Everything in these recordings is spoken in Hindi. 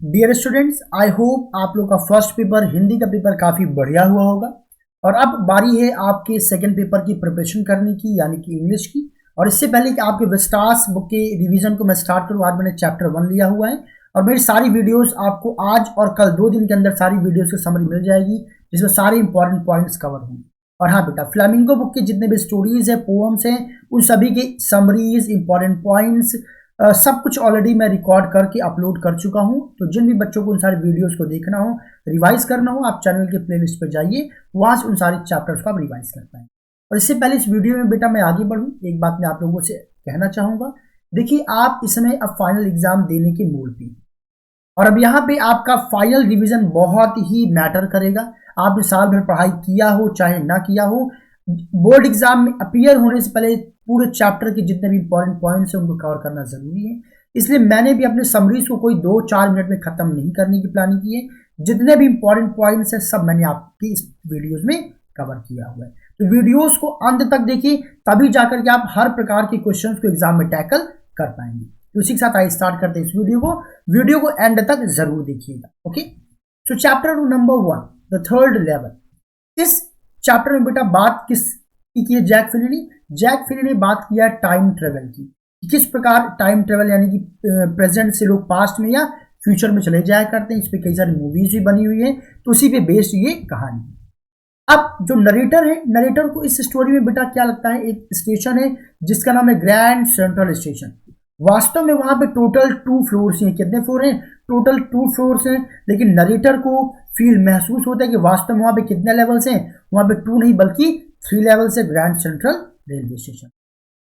डियर स्टूडेंट्स, आई होप आप लोग का फर्स्ट पेपर हिंदी का पेपर काफ़ी बढ़िया हुआ होगा और अब बारी है आपके सेकंड पेपर की प्रिपरेशन करने की, यानी कि इंग्लिश की। और इससे पहले कि आपके विस्टास बुक के रिवीजन को मैं स्टार्ट करूँ, आज मैंने चैप्टर 1 लिया हुआ है और मेरी सारी वीडियोस आपको आज और कल 2 दिन के अंदर सारी वीडियोस की समरी मिल जाएगी, जिसमें सारे इंपॉर्टेंट पॉइंट्स कवर होंगे। और हाँ बेटा, फ्लैमिंगो बुक के जितने भी स्टोरीज है, पोएम्स हैं, उन सभी के समरीज, इंपॉर्टेंट पॉइंट्स सब कुछ ऑलरेडी मैं रिकॉर्ड करके अपलोड कर चुका हूं। तो जिन भी बच्चों को उन सारे वीडियोस को देखना हो, रिवाइज करना हो, आप चैनल के प्लेलिस्ट पर जाइए, वहां से उन सारे चैप्टर्स को आप रिवाइज कर पाएंगे। और इससे पहले इस वीडियो में बेटा मैं आगे बढ़ूं, एक बात मैं आप लोगों से कहना चाहूंगा। देखिए, आप इस समय अब फाइनल एग्जाम देने के मूड पे, और अब यहाँ पे आपका फाइनल रिवीजन बहुत ही मैटर करेगा। आपने साल भर पढ़ाई किया हो चाहे ना किया हो, बोर्ड एग्जाम में अपीयर होने से पहले पूरे चैप्टर के जितने भी इंपॉर्टेंट पॉइंट्स हैं उनको कवर करना जरूरी है। इसलिए मैंने भी अपने समरीज को कोई 2-4 मिनट में खत्म नहीं करने की प्लानिंग की है। जितने भी इंपॉर्टेंट पॉइंट्स हैं सब मैंने आपकी इस वीडियोस में कवर किया हुआ है। तो वीडियोस को अंत तक देखिए, तभी जाकर के आप हर प्रकार के क्वेश्चंस को एग्जाम में टैकल कर पाएंगे। तो इसी के साथ आइए स्टार्ट करते हैं इस वीडियो को एंड तक जरूर देखिएगा। Okay, so chapter number 1, the third level. इस चैप्टर में बेटा बात की है जैक फिनी ने बात किया टाइम ट्रेवल की, किस प्रकार टाइम ट्रेवल यानी कि प्रेजेंट से लोग पास्ट में या फ्यूचर में चले जाया करते हैं। इस पे कई सारी मूवीज भी बनी हुई है, तो उसी पे बेस्ड ये कहानी है। अब जो नरेटर है, नरेटर को इस स्टोरी में बेटा क्या लगता है, एक स्टेशन है जिसका नाम है ग्रैंड सेंट्रल स्टेशन। वास्तव में वहां पे टोटल 2 फ्लोर्स हैं। कितने फ्लोर हैं? टोटल 2 फ्लोर्स हैं। लेकिन नरेटर को फील महसूस होता है कि वास्तव में वहां पे कितने लेवल्स हैं? वहां पे 2 नहीं बल्कि 3 लेवल्स है ग्रैंड सेंट्रल रेलवे स्टेशन।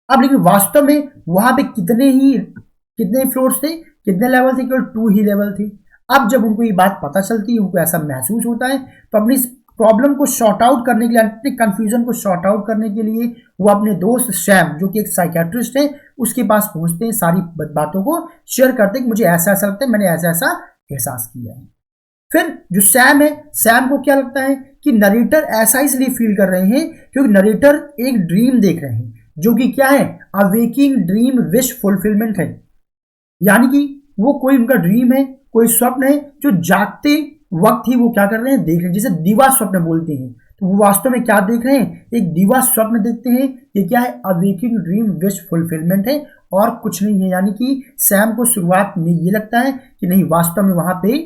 अब लेकिन वास्तव में वहां पे कितने फ्लोर्स थे, कितने लेवल थे? केवल 2 ही लेवल थे। अब जब उनको ये बात पता चलती है, उनको ऐसा महसूस होता है, तो अपनी प्रॉब्लम को शॉर्ट आउट करने के लिए, अपने कंफ्यूजन को शॉर्ट आउट करने के लिए वो अपने दोस्त सैम, जो कि एक साइकियाट्रिस्ट है, उसके पास पहुंचते हैं, सारी बातों को शेयर करते हैं कि मुझे ऐसा ऐसा लगता है, मैंने ऐसा ऐसा एहसास किया है। फिर जो सैम है, सैम को क्या लगता है कि नरेटर ऐसा इसलिए फील कर रहे हैं क्योंकि नरेटर एक ड्रीम देख रहे हैं, जो कि क्या है, अवेकिंग ड्रीम विश फुलफिलमेंट है। यानी कि वो कोई उनका ड्रीम है, कोई स्वप्न है जो जागते वक्त ही वो क्या कर रहे हैं, देख रहे हैं, जिसे दिवा स्वप्न बोलते हैं। तो वो वास्तव में क्या देख रहे हैं, एक दिवा स्वप्न देखते हैं। ये क्या है, अवेकिंग ड्रीम विश फुलफिलमेंट है और कुछ नहीं है। यानी कि सैम को शुरुआत में ये लगता है कि नहीं, वास्तव में वहां पे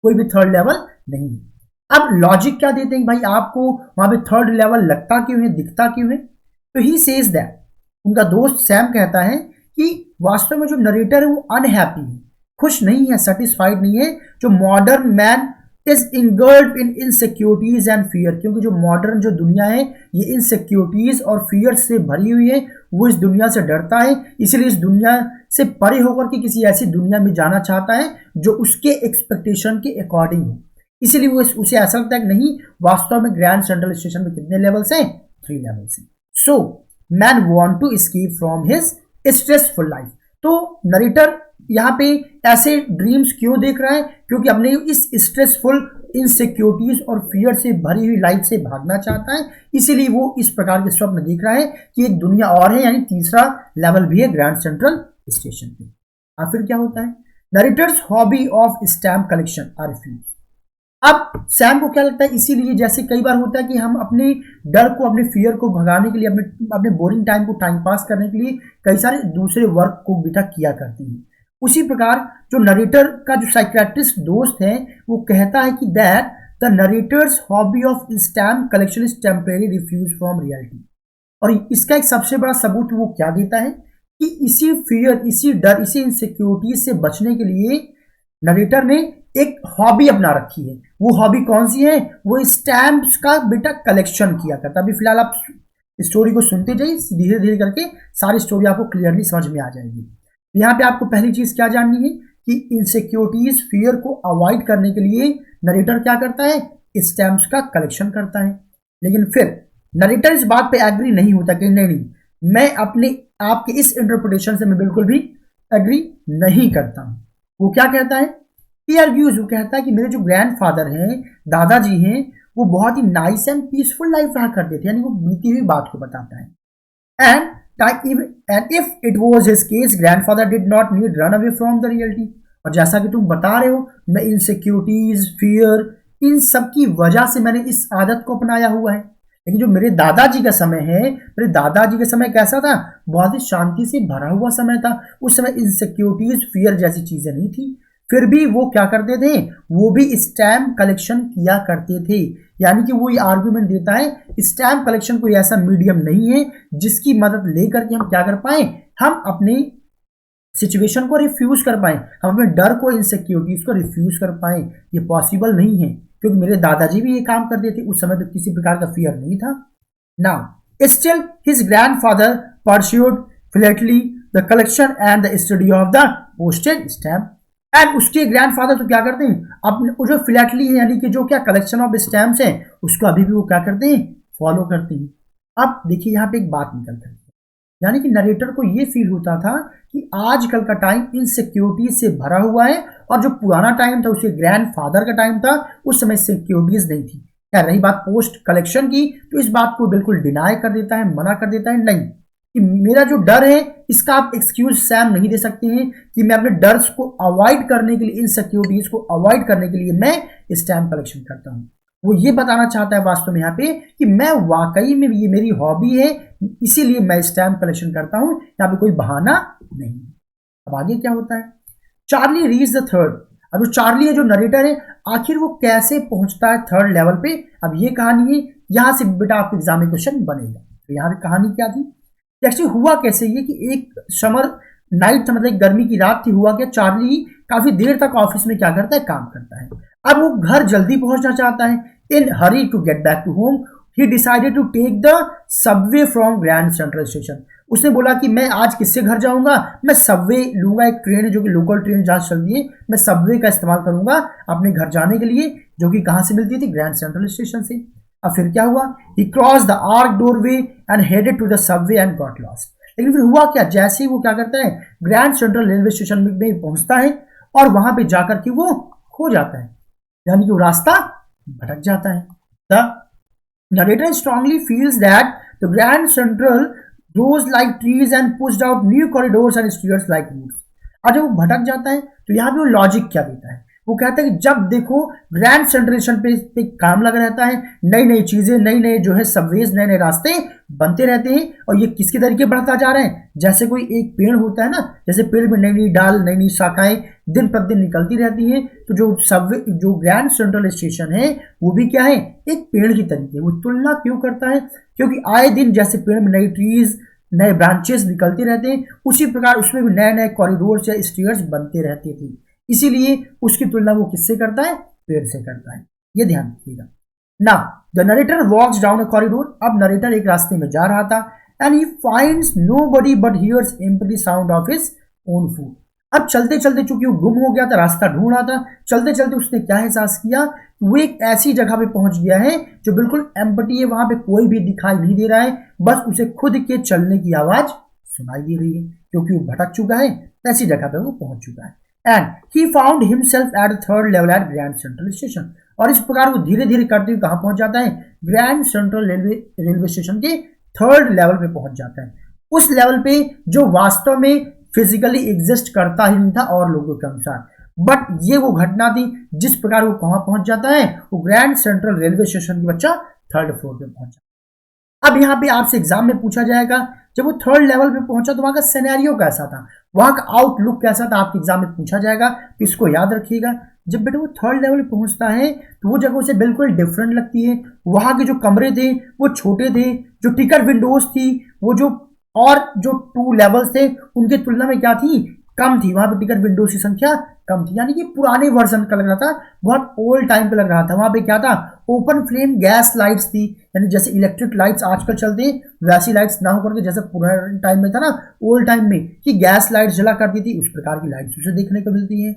कोई भी थर्ड लेवल नहीं है। अब लॉजिक क्या देते हैं भाई, आपको वहां पे थर्ड लेवल लगता क्यों है, दिखता क्यों है? तो ही सेज दैट, उनका दोस्त सैम कहता है कि वास्तव में जो नरेटर है वो अनहैप्पी है, खुश नहीं है, सेटिस्फाइड नहीं है। जो modern man is engulfed in insecurities and fear, क्योंकि जो मॉडर्न जो दुनिया है ये इनसिक्योरिटीज और फियर से भरी हुई है। वो इस दुनिया से डरता है, इसलिए इस दुनिया से परे होकर के किसी ऐसी दुनिया में जाना चाहता है जो उसके एक्सपेक्टेशन के अकॉर्डिंग हो। इसीलिए वो उसे ऐसा लगता है कि नहीं, वास्तव में ग्रैंड सेंट्रल स्टेशन में कितने लेवल्स हैं? 3 लेवल्स हैं। So man want to escape from his stressful life. तो नरेटर यहाँ पे ऐसे ड्रीम्स क्यों देख रहा है? क्योंकि अपने इस स्ट्रेसफुल, इनसिक्योरिटीज और फियर से भरी हुई लाइफ से भागना चाहता है। इसीलिए वो इस प्रकार के स्वप्न देख रहा है कि एक दुनिया और है, यानी तीसरा लेवल भी है ग्रैंड सेंट्रल स्टेशन पे। अब फिर क्या होता है, narrator's hobby of stamp collection are refuge. अब सैम को क्या लगता है, इसीलिए जैसे कई बार होता है कि हम अपने डर को, अपने फियर को भगाने के लिए, अपने बोरिंग टाइम को टाइम पास करने के लिए कई सारे दूसरे वर्क को बेटा किया करती है। उसी प्रकार जो नरेटर का जो साइकियाट्रिस्ट दोस्त है वो कहता है कि that the narrator's hobby of stamp collection is temporary refuse from reality. और इसका एक सबसे बड़ा सबूत वो क्या देता है कि इसी फियर, इसी डर, इसी इनसिक्योरिटीज से बचने के लिए नरेटर ने एक हॉबी अपना रखी है। वो हॉबी कौन सी है? वो स्टैम्प्स का बेटा कलेक्शन किया करता। अभी फिलहाल आप स्टोरी को सुनते जाइए, धीरे धीरे करके सारी स्टोरी आपको क्लियरली समझ में आ जाएगी। यहाँ पे आपको पहली चीज क्या जाननी है कि इनसिक्योरिटीज, फियर को अवॉइड करने के लिए नरेटर क्या करता है, स्टैम्प्स का कलेक्शन करता है। लेकिन फिर नरेटर इस बात पे एग्री नहीं होता कि नहीं, मैं अपने आपके इस इंटरप्रिटेशन से मैं बिल्कुल भी एग्री नहीं करता हूं। वो क्या कहता है, वो कहता है कि मेरे जो ग्रैंडफादर हैं, दादाजी हैं, वो बहुत ही नाइस एंड पीसफुल लाइफ रहा करते थे। यानी वो बीती हुई बात को बताता है। And if it was his case, grandfather did not need run away from the reality. और जैसा कि तुम बता रहे हो, मैं इनसिक्योरिटीज, फियर, इन सब की वजह से मैंने इस आदत को अपनाया हुआ है। लेकिन जो मेरे दादाजी का समय है, मेरे दादाजी का समय कैसा था? बहुत ही शांति से भरा हुआ समय था। उस समय इनसिक्योरिटीज, फियर जैसी चीजें नहीं थी। फिर भी वो क्या करते थे? वो भी स्टैम्प कलेक्शन किया करते थे। यानी कि वो ये आर्गुमेंट देता है, स्टैम्प कलेक्शन कोई ऐसा मीडियम नहीं है जिसकी मदद लेकर के हम क्या कर पाए, हम अपनी सिचुएशन को रिफ्यूज कर पाए, हम अपने डर को, इनसिक्योरिटीज को रिफ्यूज कर पाए। ये पॉसिबल नहीं है, क्योंकि मेरे दादाजी भी ये काम करते थे। उस समय तो किसी प्रकार का फियर नहीं था। Now still his grandfather pursued philately the collection and the study of the postage stamp. And उसके ग्रैंडफादर तो क्या करते हैं, अपने वो जो फिलेटली है यानी कि जो क्या कलेक्शन ऑफ स्टैम्प्स है, उसको अभी भी वो क्या करते हैं, फॉलो करते हैं। अब देखिए यहाँ पे एक बात निकल कर, यानी कि नरेटर को ये फील होता था कि आजकल का टाइम इनसिक्योरिटीज से भरा हुआ है, और जो पुराना टाइम था, उसके ग्रैंडफादर का टाइम था, उस समय सिक्योरिटीज नहीं थी। क्या रही बात पोस्ट कलेक्शन की, तो इस बात को बिल्कुल डिनाई कर देता है, मना कर देता है, नहीं कि मेरा जो डर है इसका आप एक्सक्यूज सैम नहीं दे सकते हैं कि मैं अपने डर्स को अवॉइड करने के लिए, इनसिक्योरिटीज को अवॉइड करने के लिए मैं स्टैम्प कलेक्शन करता हूं। वो ये बताना चाहता है वास्तव में यहाँ पे कि मैं वाकई में ये मेरी हॉबी है, इसीलिए मैं स्टैम्प कलेक्शन करता हूं, यहाँ पे कोई बहाना नहीं। अब आगे क्या होता है, चार्ली रीच द थर्ड। अब जो चार्ली है, जो नरेटर है, आखिर वो कैसे पहुंचता है थर्ड लेवल पे। अब ये कहानी है, यहां से बेटा आपके एग्जाम में क्वेश्चन बनेगा। तो यहाँ पे कहानी क्या थी, एक्चुअली हुआ कैसे ये कि एक समर नाइट था, मतलब गर्मी की रात थी। हुआ क्या, चार्ली काफी देर तक ऑफिस में क्या करता है, काम करता है। अब वो घर जल्दी पहुंचना चाहता है। In hurry to get back to home he decided to take the subway from Grand central Station. उसने बोला कि मैं आज किससे घर जाऊंगा, मैं सबवे लूंगा, एक ट्रेन है जो कि लोकल ट्रेन जहां चलती है, मैं सबवे का इस्तेमाल करूंगा अपने घर जाने के लिए, जो कि कहां से मिलती थी, ग्रैंड सेंट्रल स्टेशन से। अब फिर क्या हुआ, he cross the arch doorway and headed to the subway and got lost. लेकिन फिर हुआ क्या, जैसे ही वो क्या करता है, ग्रैंड सेंट्रल रेलवे स्टेशन में पहुंचता है और वहां पे जाकर के वो खो जाता है, यानी कि वो रास्ता भटक जाता है। The narrator strongly feels that the grand central grows like trees and pushed out new corridors and stairs like roots। और जब वो भटक जाता है तो यहाँ पे वो लॉजिक क्या देता है, वो कहता है कि जब देखो ग्रैंड सेंट्रेशन पे काम लगा रहता है, नई नई चीजें, नई नई जो है सबवेज, नए नए रास्ते बनते रहते हैं, और ये किसके तरीके बढ़ता जा रहे हैं, जैसे कोई एक पेड़ होता है ना, जैसे पेड़ में नई नई डाल, नई नई शाखाएं दिन प्रतिदिन निकलती रहती हैं। तो जो सबवे, जो ग्रैंड सेंट्रल स्टेशन है, वो भी क्या है, एक पेड़ की तरीके। वो तुलना क्यों करता है, क्योंकि आए दिन जैसे पेड़ में नई ट्रीज, नए ब्रांचेस निकलते रहते हैं, उसी प्रकार उसमें भी नए नए कॉरिडोर्स या स्टेयर्स बनते रहते थे। इसीलिए उसकी तुलना वो किससे करता है, पेड़ से करता है। ये ध्यान रखिएगा। Now the narrator walks down a corridor. अब नरेटर एक रास्ते में जा रहा था, and he finds nobody but hears empty sound of his own foot. अब चलते चलते, चूंकि वो गुम हो गया था, रास्ता ढूंढ रहा था, चलते चलते उसने क्या एहसास किया, वो एक ऐसी जगह पे पहुंच गया है जो बिल्कुल एम्प्टी है, वहां पे कोई भी दिखाई नहीं दे रहा है, बस उसे खुद के चलने की आवाज सुनाई दे रही है, क्योंकि वो भटक चुका है, ऐसी जगह पे वो पहुंच चुका है। And he found himself at third level at grand central station. और इस प्रकार वो धीरे धीरे करते हुए कहां पहुंच जाता है, ग्रैंड सेंट्रल रेलवे स्टेशन के थर्ड लेवल पे पहुंच जाता है। उस लेवल पे जो वास्तव में फिजिकली एग्जिस्ट करता ही नहीं था और लोगों के अनुसार, बट ये वो घटना थी जिस प्रकार वो कहां पहुंच जाता है, वो ग्रैंड सेंट्रल रेलवे स्टेशन की बच्चा थर्ड फ्लोर पे पहुंचा। अब यहाँ पे आपसे एग्जाम में पूछा जाएगा, जब वो थर्ड लेवल पे पहुंचा तो वहां का सिनेरियो कैसा था, वहां का आउटलुक कैसा था, आपके एग्जाम में पूछा जाएगा, तो इसको याद रखिएगा। जब बेटा वो थर्ड लेवल पे पहुंचता है तो वो जगह उसे बिल्कुल डिफरेंट लगती है। वहां के जो कमरे थे वो छोटे थे, जो टिकर विंडोज थी वो जो, और जो 2 लेवल्स थे उनके तुलना में क्या थी, कम थी। वहां पे टिकट विंडोज की संख्या कम थी, यानी कि पुराने वर्जन का लग रहा था, बहुत ओल्ड टाइम पे लग रहा था। वहां पे क्या था, ओपन फ्लेम गैस लाइट्स थी, यानी जैसे इलेक्ट्रिक लाइट्स आजकल चलती है वैसी लाइट्स ना होकर के जैसे पुराने टाइम में था ना, ओल्ड टाइम में कि गैस लाइट्स जला करती थी, उस प्रकार की लाइट्स उसे देखने को मिलती है।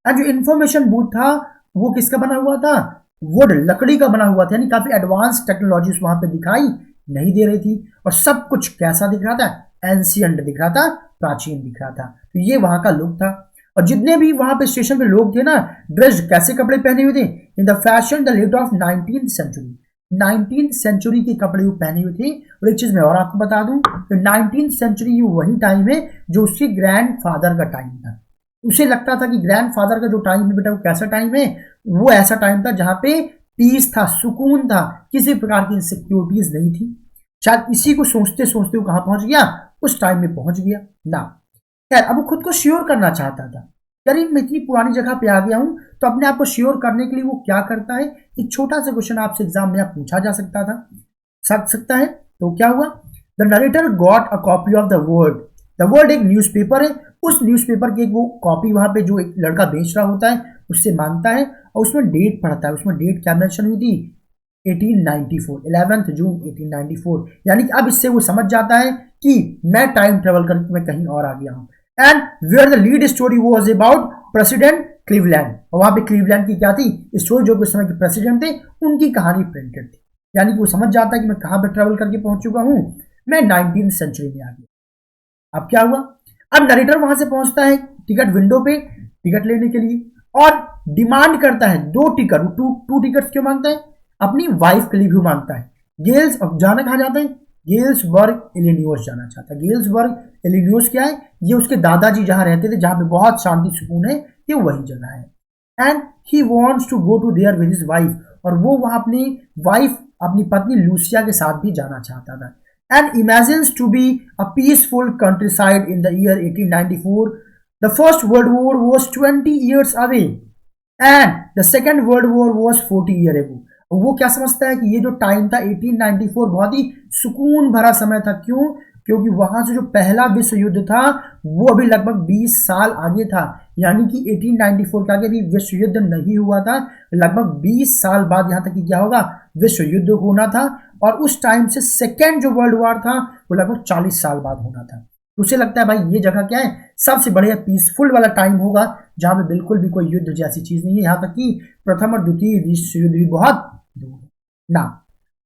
और जो इन्फॉर्मेशन बूथ था वो किसका बना हुआ था, वुड, लकड़ी का बना हुआ था, यानी काफी एडवांस टेक्नोलॉजी वहां पे दिखाई नहीं दे रही थी, और सब कुछ कैसा दिख रहा था, एंशियंट दिख रहा था, प्राचीन दिख रहा था। तो ये वहां का लुक था। और जितने भी वहां पे स्टेशन पे लोग थे ना, ड्रेस्ड कैसे कपड़े पहने हुए थे, in the fashion the late of 19th century. 19th century के कपड़े वो पहने हुए थे। और एक चीज मैं और आपको बता दूं, तो 19th सेंचुरी वही टाइम है जो उसके ग्रैंड फादर का टाइम था। उसे लगता था कि ग्रैंडफादर का जो टाइम है बेटा वो कैसा टाइम है, वो ऐसा टाइम था जहां पे पीस था, सुकून था, किसी प्रकार की इनसिक्योरिटीज नहीं थी। शायद इसी को सोचते सोचते वो कहां पहुंच गया, उस टाइम में पहुंच गया ना। यार अब वो खुद को श्योर करना चाहता था, यार मैं इतनी पुरानी जगह पे आ गया हूं, तो अपने आप को श्योर करने के लिए वो क्या करता है। एक छोटा सा क्वेश्चन आपसे एग्जाम में पूछा जा सकता था, सकता है। तो क्या हुआ, the narrator got a copy of the world. The world एक न्यूज़पेपर है, उस न्यूज़पेपर की एक वो कॉपी वहां पे जो एक लड़का बेच रहा होता है उससे मांगता है, और उसमें डेट पढ़ता है। उसमें डेट क्या मेंशन हुई थी, 1894, 11 जून 1894। यानी कि अब इससे वो समझ जाता है कि मैं टाइम ट्रेवल करके मैं कहीं और आ गया हूं। And where the lead story was about president Cleveland, और वहां पे क्लीवलैंड की क्या थी स्टोरी, जो उस समय के प्रेसिडेंट थे उनकी कहानी प्रिंटेड थी। यानी कि वो समझ जाता है कि मैं कहां पर ट्रेवल करके पहुंच चुका हूं, मैं 19th सेंचुरी में आ गया। अब क्या हुआ, अब नरेटर वहां से पहुंचता है टिकट विंडो पे टिकट लेने के लिए, और डिमांड करता है 2 टिकट। टू टिकट्स क्यों मांगता है, अपनी वाइफ के लिए भी मांगता है। गेल्स, अब जाना कहां जाता है, गेल्सबर्ग इलिनॉइस जाना चाहता है। गेल्सबर्ग इलिनॉइस क्या है, ये उसके दादाजी जहां रहते थे, जहां पे बहुत शांति सुकून है, ये वही जगह है। And he wants to go to there with his wife, और वो वहां अपनी वाइफ, अपनी पत्नी लूसिया के साथ भी जाना चाहता था। And imagines to be a peaceful country side in the year 1894। The first world war was 20 years away and the second world war was 40 years ago। वो क्या समझता है कि ये जो टाइम था 1894 बहुत ही सुकून भरा समय था। क्यों, क्योंकि वहां से जो पहला विश्व युद्ध था वो अभी लगभग 20 साल आगे था। यानी कि 1894 के आगे अभी विश्व युद्ध नहीं हुआ था, लगभग 20 साल बाद यहां तक कि क्या होगा, विश्व युद्ध होना था। और उस टाइम से सेकेंड जो वर्ल्ड वॉर था वो लगभग 40 साल बाद होना था। तो उसे लगता है भाई ये जगह क्या है, सबसे बढ़िया पीसफुल वाला टाइम होगा, जहां पे बिल्कुल भी कोई युद्ध जैसी चीज नहीं है। यहां तक कि प्रथम और द्वितीय विश्व युद्ध भी बहुत ना।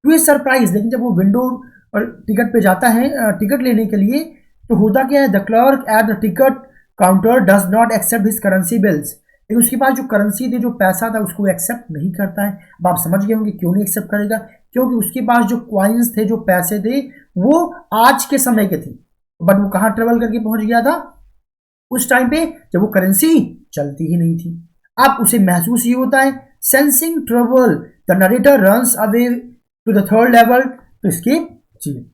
टू इज सरप्राइज, लेकिन जब वो विंडो और टिकट पे जाता है टिकट लेने के लिए, तो होता क्या है, the clerk at the ticket counter does not accept his currency bills. लेकिन उसके पास जो करेंसी थी, जो पैसा था, उसको एक्सेप्ट नहीं करता है। अब आप समझ गए होंगे क्यों नहीं एक्सेप्ट करेगा, क्योंकि उसके पास जो क्वाइंस थे, जो पैसे थे, वो आज के समय के थे। बट वो कहाँ ट्रेवल करके पहुंच गया था, उस टाइम पे जब वो करेंसी चलती ही नहीं थी। अब उसे महसूस ये होता है, sensing trouble the narrator runs away to the third level to escape चील।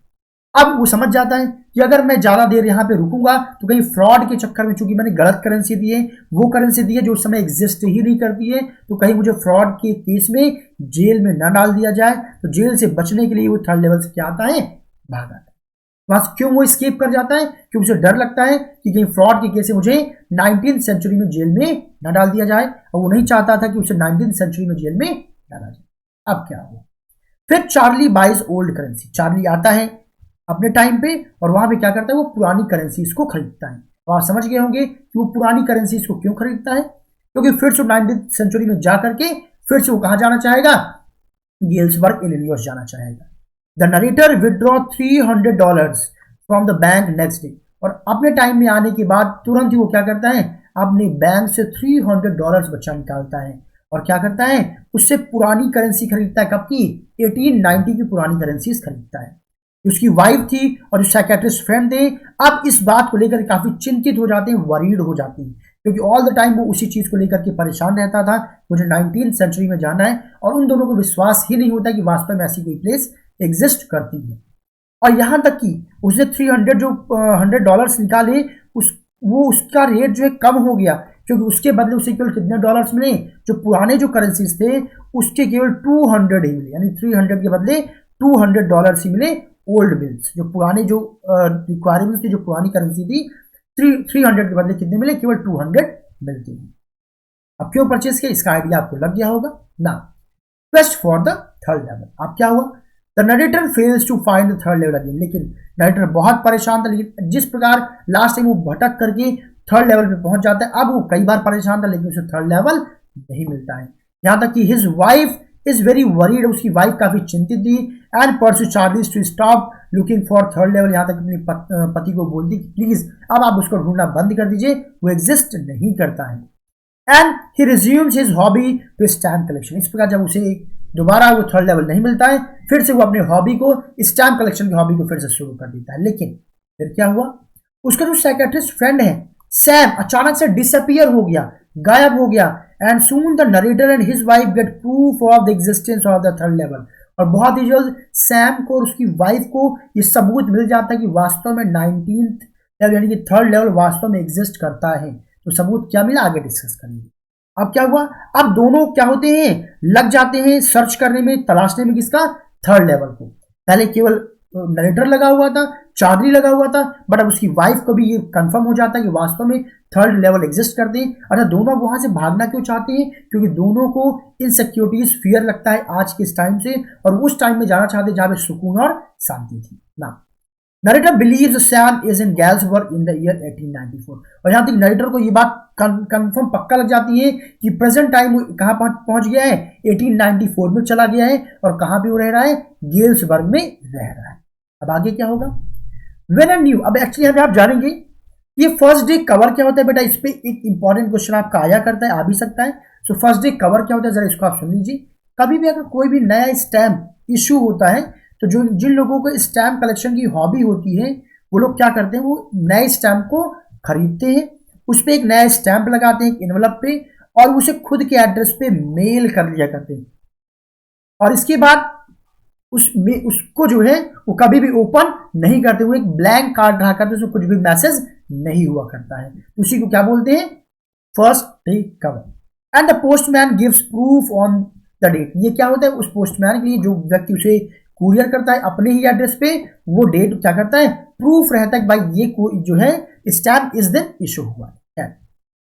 अब वो समझ जाता है कि अगर मैं ज्यादा देर यहाँ पे रुकूंगा तो कहीं फ्रॉड के चक्कर में, चूंकि मैंने गलत करेंसी दी है, वो करेंसी दी है जो उस समय एग्जिस्ट ही नहीं करती है, तो कहीं मुझे फ्रॉड के केस में जेल में न डाल दिया जाए। तो जेल से बचने के लिए वो थर्ड लेवल से क्या आता है, भाग आता है। वहां क्यों वो स्केप कर जाता है, क्योंकि उसे डर लगता है कि कहीं फ्रॉड के केस से मुझे 19th सेंचुरी में जेल में न डाल दिया जाए, और वो नहीं चाहता था कि उसे 19th सेंचुरी में जेल में डाला जाए। अब क्या हुआ, फिर Charlie buys old currency. Charlie आता है अपने टाइम पे, और वहां पे क्या करता है, वो पुरानी करेंसीज को खरीदता है। तो आप समझ गए होंगे कि वो पुरानी करेंसीज को क्यों खरीदता है, क्योंकि फिर से 19th सेंचुरी में जा करके फिर से वो कहां जाना चाहेगा, गेल्सबर्ग इलिनॉइस जाना चाहेगा। The narrator withdraw $300 from the bank next day, और अपने टाइम में आने के बाद तुरंत ही वो क्या करता है, अपने बैंक से $300 बच्चा निकालता है, और क्या करता है, उससे पुरानी करेंसी खरीदता है। कब की, 1890 की पुरानी करेंसीज खरीदता है। उसकी वाइफ थी और जो साइकेट्रिस्ट फ्रेंड थे, अब इस बात को लेकर काफी चिंतित हो जाते हैं, वरीड हो जाते हैं, क्योंकि ऑल द टाइम वो उसी चीज को लेकर के परेशान रहता था, मुझे 19th सेंचुरी में जाना है, और उन दोनों को विश्वास ही नहीं होता कि वास्तव में ऐसी कोई प्लेस एग्जिस्ट करती है। और यहां तक कि उसने 300 जो $100 निकाले, वो उसका रेट जो है कम हो गया, क्योंकि उसके बदले उसे केवल कितने डॉलर्स मिले, जो पुराने जो करेंसीज थे उसके केवल 200 ही मिले, यानी 300 के बदले $200 ही मिले। ओल्ड बिल्स, जो पुराने जो रिक्वायरमेंट्स थी, जो पुरानी करेंसी थी, 300 के बदले कितने मिले, केवल 200 मिलते हैं। अब क्यों परचेस किया, इसका आइडिया आपको लग गया होगा ना। Quest for the third level. अब क्या हुआ, the narrator fails to find the third level again. लेकिन नरेटर बहुत परेशान था, लेकिन जिस प्रकार लास्ट टाइम वो भटक करके थर्ड लेवल पे पहुंच जाता है, अब वो कई बार परेशान था, लेकिन उसे थर्ड लेवल नहीं मिलता है। यहां तक कि his wife is very worried, उसकी वाइफ काफी चिंतित थी, and persuades Charlie to stop looking for third level. यहां तक अपने पति को बोलती कि प्लीज अब आप उसको ढूंढना बंद कर दीजिए, वो एग्जिस्ट नहीं करता है। And he resumes his hobby to stamp collection. इस प्रकार जब उसे दोबारा वो थर्ड लेवल नहीं मिलता है, फिर से वो अपने हॉबी को, स्टैम्प कलेक्शन की हॉबी को फिर से शुरू कर देता है। लेकिन फिर क्या हुआ, उसका जो साइकेट्रिस्ट फ्रेंड है सैम अचानक से डिसअपियर हो गया, गायब हो गया। And soon the narrator and his wife get proof of the existence of the third level. और बहुत ही जल्द सैम को और उसकी वाइफ को ये सबूत मिल जाता है कि वास्तव में 19th लेवल यानी कि थर्ड लेवल वास्तव में एग्जिस्ट करता है। तो सबूत क्या मिला आगे डिस्कस करेंगे। अब क्या हुआ, अब दोनों क्या होते हैं, लग जाते हैं सर्च करने में, तलाशने में किसका, थर्ड लेवल को। पहले केवल नरेटर लगा हुआ था, चार्ली लगा हुआ था, बट अब उसकी वाइफ को भी ये कंफर्म हो जाता है कि वास्तव में थर्ड लेवल एग्जिस्ट करते हैं। अच्छा, दोनों वहां से भागना क्यों चाहते हैं, क्योंकि दोनों को इनसिक्योरिटीज फियर लगता है आज के इस टाइम से, और उस टाइम में जाना चाहते हैं जहां पे सुकून और शांति थी ना। Narrator believes Sam is in Galesburg in the year 1894। और यहां तक नरेटर को ये बात कंफर्म पक्का लग जाती है कि प्रेजेंट टाइम कहां पहुंच गया है, 1894 में चला गया है, और कहां पे वो रह रहा है, गेल्सबर्ग में रह रहा है। अब आगे क्या होगा, वेन एंड न्यू। अब एक्चुअली हम आप जानेंगे ये फर्स्ट डे कवर क्या होता है। बेटा इस पे एक इंपॉर्टेंट क्वेश्चन आपका आया करता है, आ भी सकता है। सो फर्स्ट डे कवर क्या होता है, जरा इसको आप सुन लीजिए। कभी भी अगर कोई भी नया स्टैम्प इशू होता है तो जो जिन लोगों को स्टैम्प कलेक्शन की हॉबी होती है वो लोग क्या करते हैं, वो नए स्टैम्प को खरीदते हैं, उस पर एक नया स्टैम्प लगाते हैं एक इनवलप पे, और उसे खुद के एड्रेस पे मेल कर लिया करते हैं। और इसके बाद उसको जो है वो कभी भी ओपन नहीं करते हुए एक ब्लैंक कार्ड रहा करते, उसमें कुछ भी मैसेज नहीं हुआ करता है। उसी को क्या बोलते हैं, first day cover. And the postman gives proof on the date. ये क्या होता है, उस पोस्टमैन के लिए जो व्यक्ति उसे कुरियर करता है अपने ही एड्रेस पे, वो डेट क्या करता है, प्रूफ रहता है कि भाई ये जो है स्टैम्प इस दिन इशू हुआ है।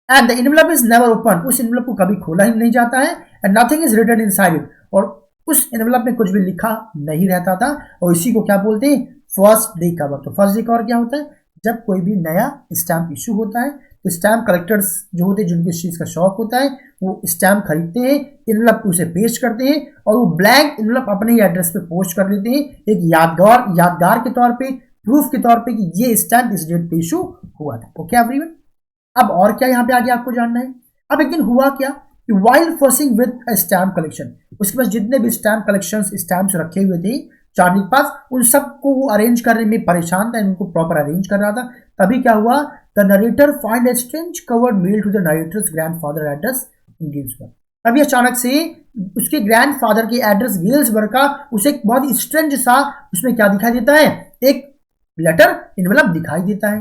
And the envelope is never open. उस इनवलप को कभी खोला ही नहीं जाता है। And nothing is written inside it. और उस इनवलप में कुछ भी लिखा नहीं रहता था। और इसी को क्या बोलते हैं, फर्स्ट डे कवर। तो फर्स्ट डे कवर क्या होता है, जब कोई भी नया स्टैम्प इशू होता है तो स्टैम्प कलेक्टर्स जो होते हैं जिनको इस चीज़ का शौक होता है वो स्टैम्प खरीदते हैं, इनवलप पे उसे पेस्ट करते हैं, और वो ब्लैंक इनवलप अपने ही एड्रेस पे पोस्ट कर देते हैं एक यादगार के तौर पे, प्रूफ के तौर पे कि ये स्टैम्प इस डेट पे इशू हुआ था। Okay everyone. अब और क्या यहाँ पे आगे आपको जानना है। अब एक दिन हुआ क्या कि वाइल्ड फर्सिंग विद स्टैम्प कलेक्शन, उसके पास जितने भी स्टैम्प कलेक्शन स्टैम्प्स रखे हुए थे चार्ली के पास, उन सबको वो अरेंज करने में परेशान था, इनको प्रॉपर अरेंज कर रहा था। तभी क्या हुआ, the narrator find a strange covered mail to the narrator's grandfather address in Galesburg. तभी अचानक से उसके ग्रैंडफादर के एड्रेस गेल्सबर्ग का उसे एक बहुत ही स्ट्रेंज सा उसमें क्या दिखाई देता है, एक लेटर इनवलप दिखाई देता है।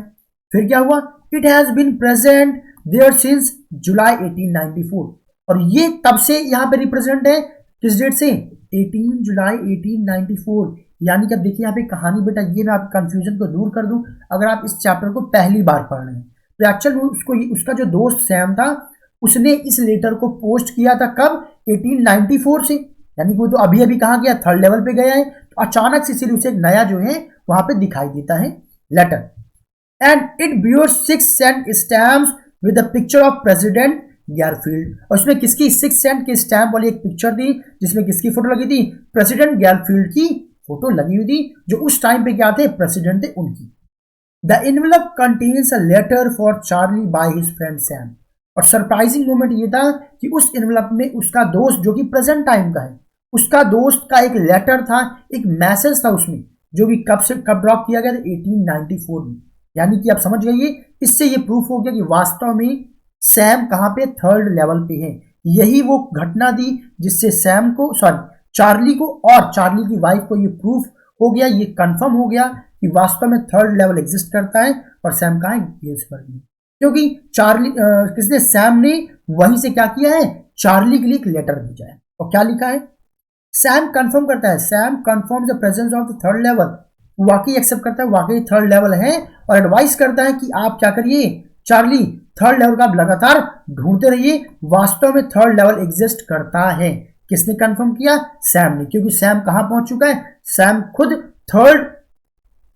फिर क्या हुआ, it has been present there since July 1894। और ये तब से यहाँ पे रिप्रेजेंट है, किस डेट से, 18 जुलाई 1894। यानी कि अब देखिए यहाँ पे कहानी, बेटा ये मैं आप कंफ्यूजन को दूर कर दूं, अगर आप इस चैप्टर को पहली बार पढ़ रहे हैं तो एक्चुअल उसका जो दोस्त सैम था उसने इस लेटर को पोस्ट किया था कब, 1894 से, यानी कि वो तो अभी अभी कहाँ गया, थर्ड लेवल पे गया है। तो अचानक से इसीलिए उसे एक नया जो है वहां पे दिखाई देता है letter. And it bears 6 cent stamps with the picture of president Garfield. और उसमें किसकी 6 सेंट की स्टैम्प वाली एक पिक्चर थी जिसमें किसकी फोटो लगी थी, प्रेसिडेंट गैरफील्ड की फोटो लगी हुई थी, जो उस टाइम पे क्या थे, प्रेसिडेंट थे उनकी। The envelope contains a letter for Charlie by his friend Sam. और सरप्राइजिंग मोमेंट ये था कि उस इनवलप में उसका दोस्त जो कि प्रेजेंट टाइम का है, उसका दोस्त का एक लेटर था, एक मैसेज था उसमें, जो कि कब ड्रॉप किया गया था, 1894 में। यानी कि आप समझ गए, इससे ये प्रूफ हो गया कि वास्तव में सैम कहां पे, थर्ड लेवल पे है। यही वो घटना थी जिससे सैम को, चार्ली को और चार्ली की वाइफ को ये प्रूफ हो गया, ये कंफर्म हो गया कि वास्तव में थर्ड लेवल एग्जिस्ट करता है और सैम कहां है, गेल्सबर्ग में। क्योंकि किसने, सैम ने वहीं से क्या किया है, चार्ली के लिए एक लेटर भेजा है। और क्या लिखा है, सैम कंफर्म करता है, Sam confirm the presence of the third level. वाकई एक्सेप्ट करता है, वाकई थर्ड लेवल है, और एडवाइस करता है कि आप क्या करिए चार्ली, थर्ड लेवल का आप लगातार ढूंढते रहिए, वास्तव में थर्ड लेवल एग्जिस्ट करता है। किसने कंफर्म किया, सैम ने, क्योंकि सैम कहां पहुंच चुका है, सैम खुद थर्ड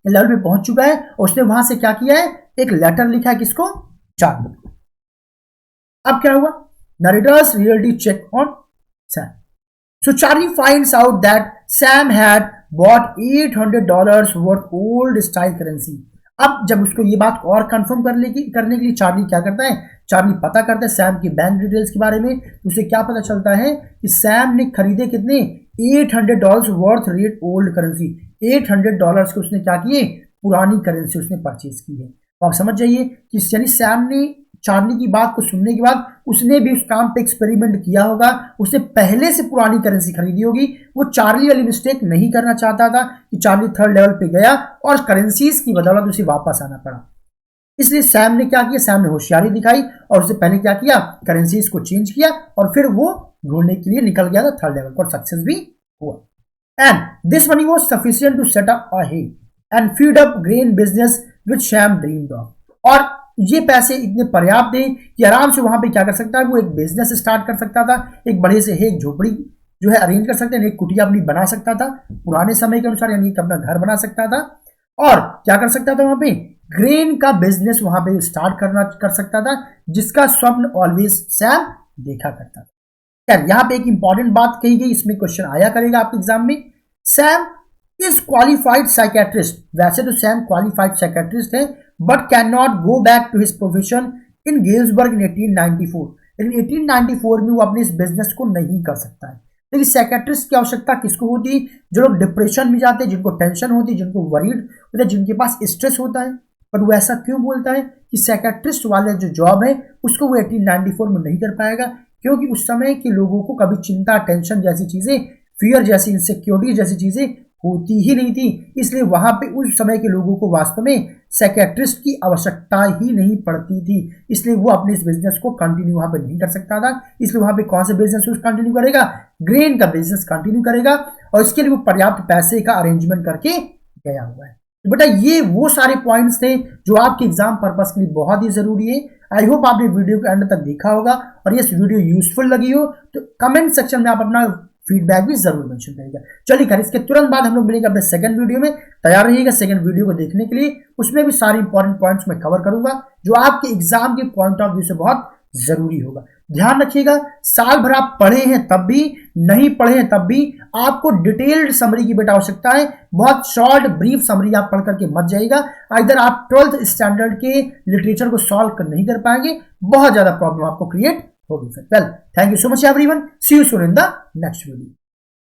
लेवल पे पहुंच चुका है, और उसने वहां से क्या किया है, एक लेटर लिखा है, किसको, चार्ली। अब क्या हुआ, narrator's reality check on Sam. So Charlie finds out that Sam had bought $800 worth old style currency. अब जब उसको ये बात और कंफर्म करने के लिए चार्ली क्या करता है, चार्ली पता करता है सैम की बैंक डिटेल्स के बारे में। उसे क्या पता चलता है कि सैम ने खरीदे कितने, $800 वर्थ रेट ओल्ड करेंसी। $800 के उसने क्या किए, पुरानी करेंसी उसने परचेज की है। तो आप समझ जाइए कि यानी सैम ने चार्ली की बात को सुनने के बाद उसने भी उस काम पे एक्सपेरिमेंट किया होगा, उसने पहले से पुरानी करेंसी खरीदी होगी। वो चार्ली वाली मिस्टेक नहीं करना चाहता था कि चार्ली थर्ड लेवल पे गया और करेंसीज की बदौलत उसे वापस आना पड़ा। इसलिए सैम ने क्या किया, सैम ने होशियारी दिखाई और उससे पहले क्या किया, करेंसीज को चेंज किया और फिर वो ढूंढने के लिए निकल गया था थर्ड लेवल पर, सक्सेस भी हुआ। And this money was sufficient to set up a hay and feed up grain business which Sam dreamed of. और ये पैसे इतने पर्याप्त थे कि आराम से वहां पे क्या कर सकता है, वो एक बिजनेस स्टार्ट कर सकता था, एक बड़े से एक झोपड़ी जो है अरेंज कर सकते हैं, एक कुटिया अपनी बना सकता था पुराने समय के अनुसार, यानी अपना घर बना सकता था और क्या कर सकता था, वहां पे ग्रेन का बिजनेस वहां पे स्टार्ट कर सकता था, जिसका स्वप्न ऑलवेज सैम देखा करता था। यार यहाँ पे एक इंपॉर्टेंट बात कही गई, इसमें क्वेश्चन आया करेगा आपके एग्जाम में। सैम इज क्वालिफाइड साइकेट्रिस्ट, वैसे तो सैम क्वालिफाइड साइकेट्रिस्ट है but can not go back to his profession in Galesburg in 1894। लेकिन 1894 में वो अपने इस बिजनेस को नहीं कर सकता है। लेकिन साइकेट्रिस्ट की आवश्यकता किसको होती है, जो लोग डिप्रेशन में जाते हैं, जिनको टेंशन होती है, जिनको वरीड होता है, जिनके पास स्ट्रेस होता है। बट वो ऐसा क्यों बोलता है कि साइकेट्रिस्ट वाले जो जॉब है उसको वो 1894 में नहीं कर पाएगा, क्योंकि उस समय के लोगों को कभी चिंता, टेंशन जैसी चीजें, फियर जैसी, इनसिक्योरिटी जैसी चीजें होती ही नहीं थी। इसलिए वहां पे उस समय के लोगों को वास्तव में साइकेट्रिस्ट की आवश्यकता ही नहीं पड़ती थी। इसलिए वो अपने इस बिजनेस को कंटिन्यू वहां पे नहीं कर सकता था। इसलिए वहां पे कौन सा बिजनेस कंटिन्यू करेगा, ग्रेन का बिजनेस कंटिन्यू करेगा और इसके लिए वो पर्याप्त पैसे का अरेंजमेंट करके गया हुआ है। तो बेटा ये वो सारे पॉइंट्स थे जो आपके एग्जाम पर्पस के लिए बहुत ही जरूरी है। आई होप आपने वीडियो को एंड तक देखा होगा और ये वीडियो यूजफुल लगी हो तो कमेंट सेक्शन में आप अपना फीडबैक भी जरूर मेंशन करिएगा। चलिए खैर, इसके तुरंत बाद हम लोग मिलेंगे अपने सेकंड वीडियो में। तैयार रहिएगा सेकंड वीडियो को देखने के लिए, उसमें भी सारे इंपॉर्टेंट पॉइंट्स मैं कवर करूंगा जो आपके एग्जाम के पॉइंट ऑफ व्यू से बहुत जरूरी होगा। ध्यान रखिएगा, साल भर आप पढ़े हैं तब भी, नहीं पढ़े हैं तब भी, आपको डिटेल्ड समरी की बेटा आवश्यकता है। बहुत शॉर्ट ब्रीफ समरी आप पढ़ करके मत जाइएगा, इधर आप 12th स्टैंडर्ड के लिटरेचर को सॉल्व नहीं कर पाएंगे, बहुत ज्यादा प्रॉब्लम आपको क्रिएट होगी। Well, thank you so much everyone, see you soon in the next video.